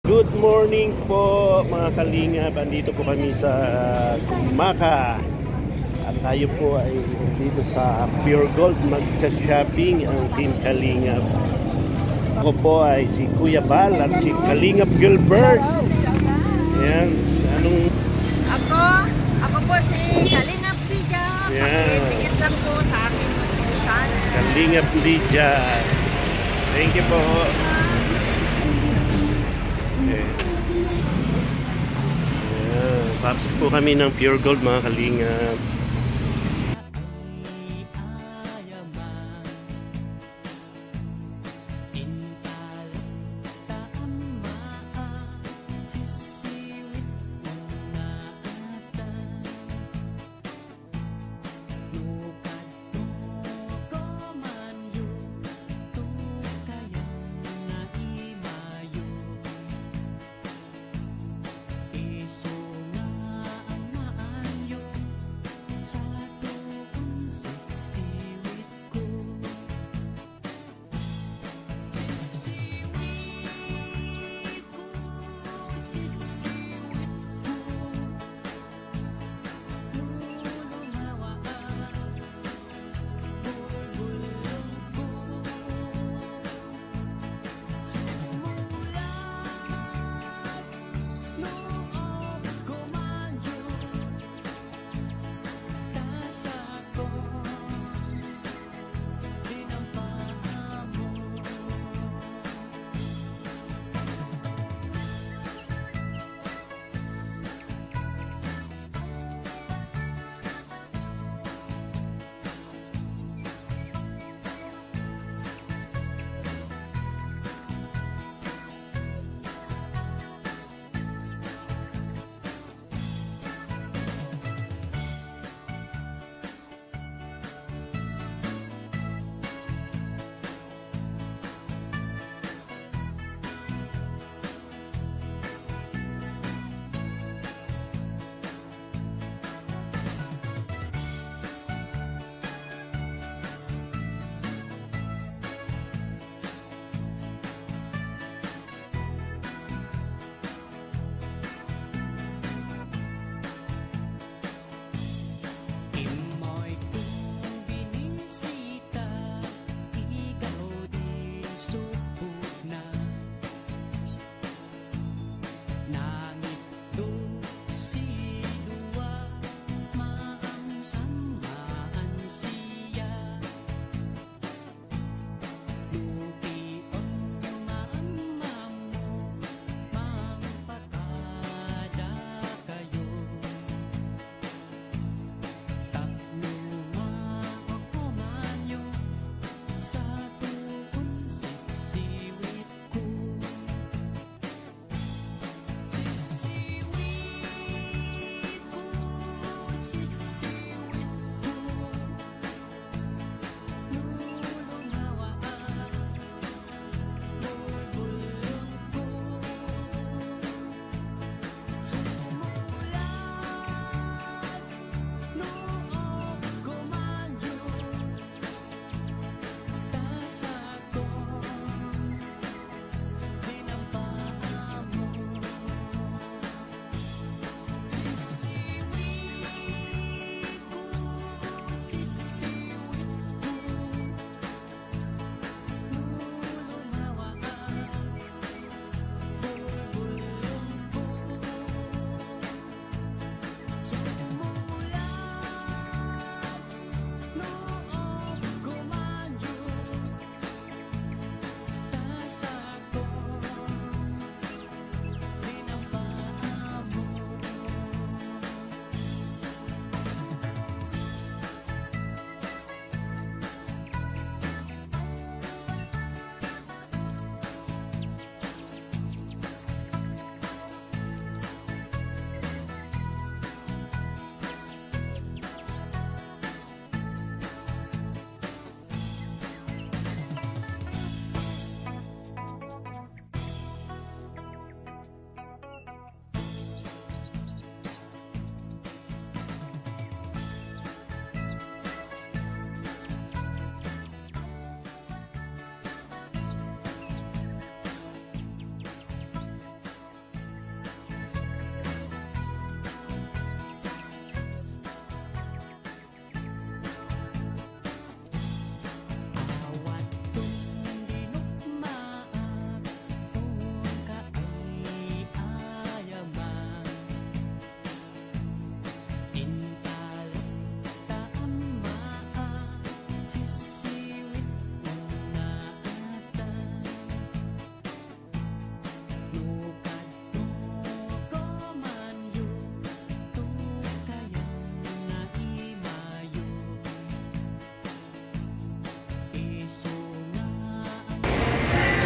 Good morning po mga kalingap. Andito po kami sa Gumaka. At tayo po ay dito sa Pure Gold magsa-shopping ang Team Kalingap. Ako po ay si Kuya Bal at si Kalingap Gilbert. Ayan. Anong... Ako po si Kalingap Lydia. Ayan. Pakipigit lang po sa akin. Kalingap Lydia. Thank you po. Pasok po kami ng Pure Gold mga kalingap.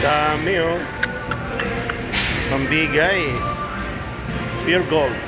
Dami oh. Pambigay. Pure gold.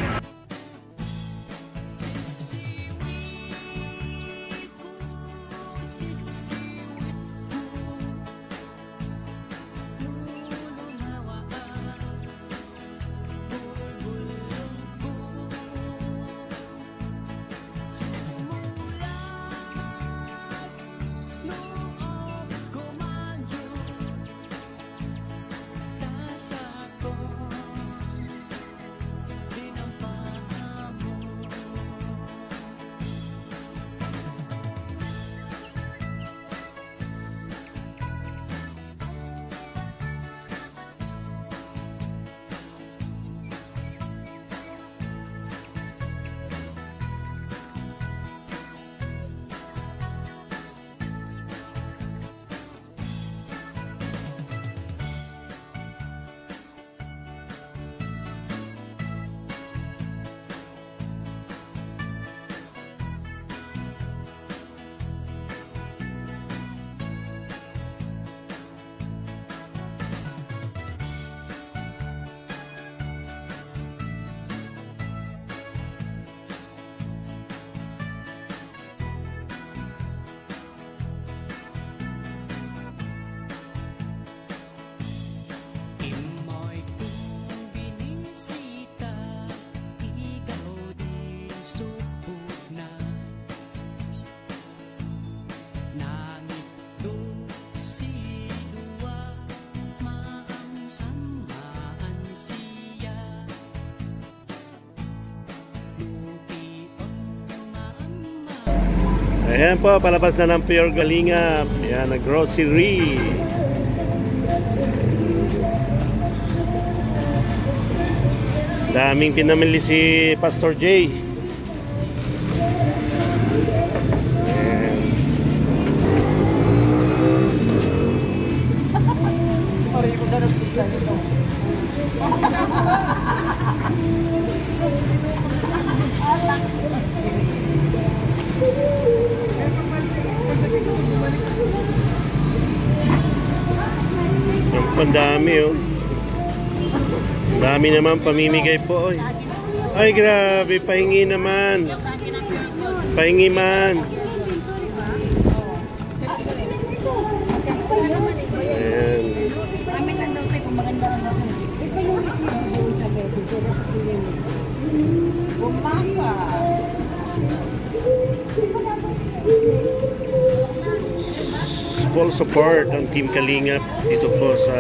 Ayan po, palabas na ng Pure Kalingap. Ayan, na grocery. Daming pinamili si Pastor J. Ayan. Ang dami oh. Dami naman pamimigay po. Oy. Ay grabe, pahingi naman. Pahingi man. Ayan. Full support ng Team Kalingap dito po sa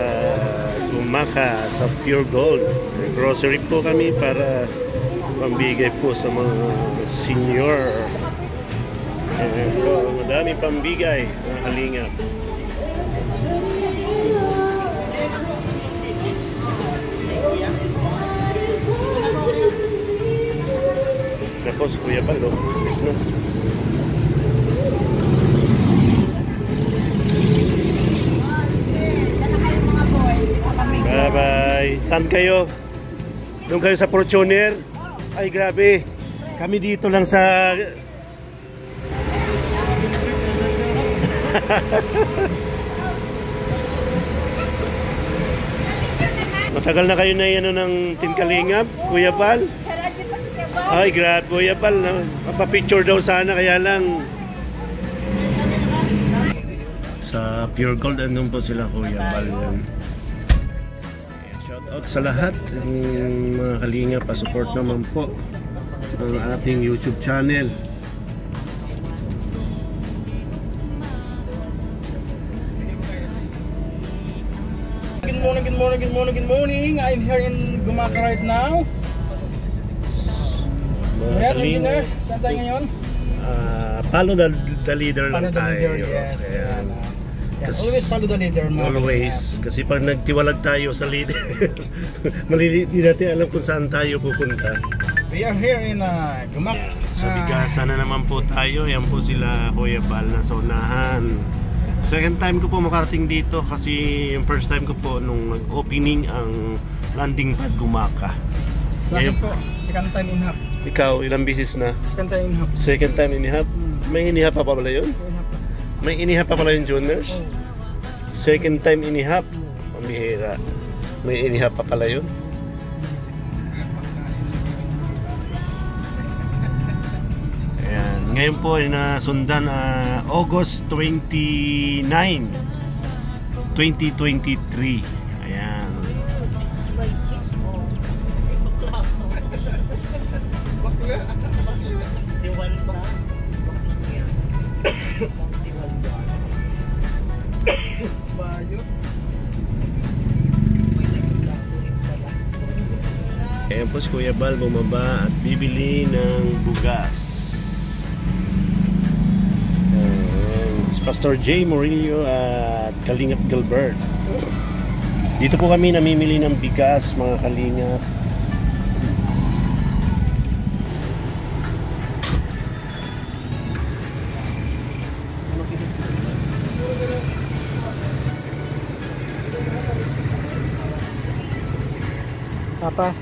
Gumaka sa Pure Gold. Grocery po kami para pambigay po sa mga senior. Ayan po, madaming pambigay ng Kalingap. Tapos Kuya Palo, is na. Bye-bye. Saan kayo? Doon kayo sa Fortuner? Ay, grabe. Kami dito lang sa... Matagal na kayo na yan ng Team Kalingap, Kuya Pal? Ay, grabe, Kuya Pal. Mapapicture daw sana, kaya lang... Sa Pure Gold, andun po sila, Kuya Pal. Shout out sa lahat ng mga Kalingap, pa-support naman po ng ating YouTube channel. Good morning. I'm here in Gumaka right now. Where are saan tayo ngayon? Follow the leader lang Follow the tayo. leader, yes. Ayan. Yes, always follow the leader. Always. Kasi pag nagtiwalag tayo sa leader, hindi natin alam kung saan tayo pupunta. We are here in Gumaka. Sa bigasan na naman po tayo. Yan po sila Kuya Bal na sa unahan. Second time ko po makarating dito kasi yung first time ko po nung nag-opening ang landing pad Gumaka. Sa akin po, second time in half. Ikaw, ilang bisis na? Second time in half. Second time in half? May inihap pa pala yun? May inihap pa pala yung juniors? Second time inihap? Bihira. May iniha pa pala yun. Ayan. Ngayon po ay nasundan August 29, 2023. Ayan. Ayan po si Kuya Bal bumaba at bibili ng bugas. Si Pastor J. Murillo at Kalingap Gilbert. Dito po kami namimili ng bigas, mga kalingap. Papa.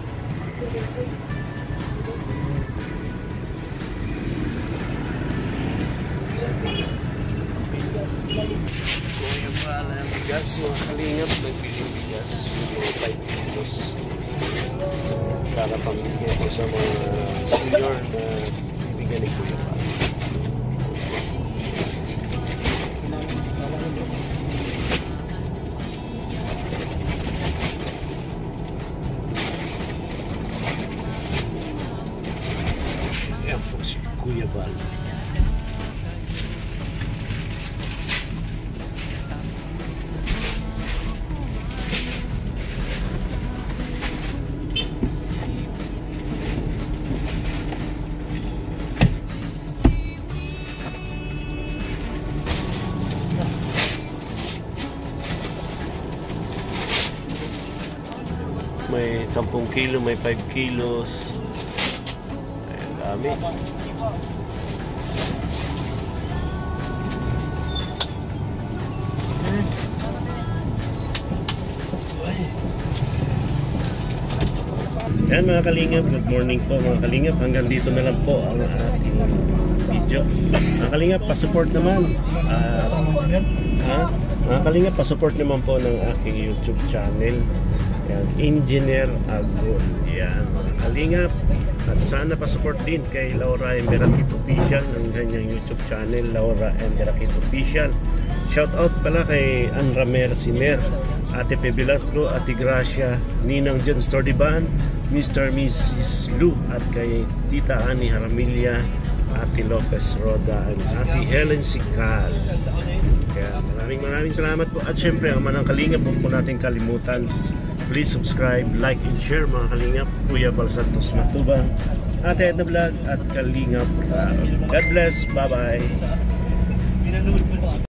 Kuya Bal ang bigas, mga kalingap, nagbiling bigas, 5 kilos. Para pamilya ko sa mga senior na bibigyan ni Kuya Bal. Ayan po si Kuya Bal. May 10 kilo, may 5 kilos. Ayan, dami. Ayan mga kalingap, good morning po mga kalingap. Hanggang dito na lang po ang ating video. Mga kalingap, pa-support naman. Mga kalingap, pa-support naman po ng aking YouTube channel. Yan, Engineer Agul. Yan, mga kalingap. At sana pa-support din kay Laura M. Berakit Official ng kanyang YouTube channel, Laura M. Berakit Official. Shout out pala kay Anramer Simer, Ate Pe Velasco, Ate Gracia, Ninang John Stordiban, Mr. Mrs. Lou, at kay Tita Ani Haramilia, Ate Lopez Roda, at Ate Helen Sikal. Kaya maraming salamat po. At syempre, ang manang kalingap, huwag po natin kalimutan. Please subscribe, like, and share mga kalingap. Kuya Bal Santos Matubang, Ate Edna Vlog, at Kalingap. God bless. Bye-bye.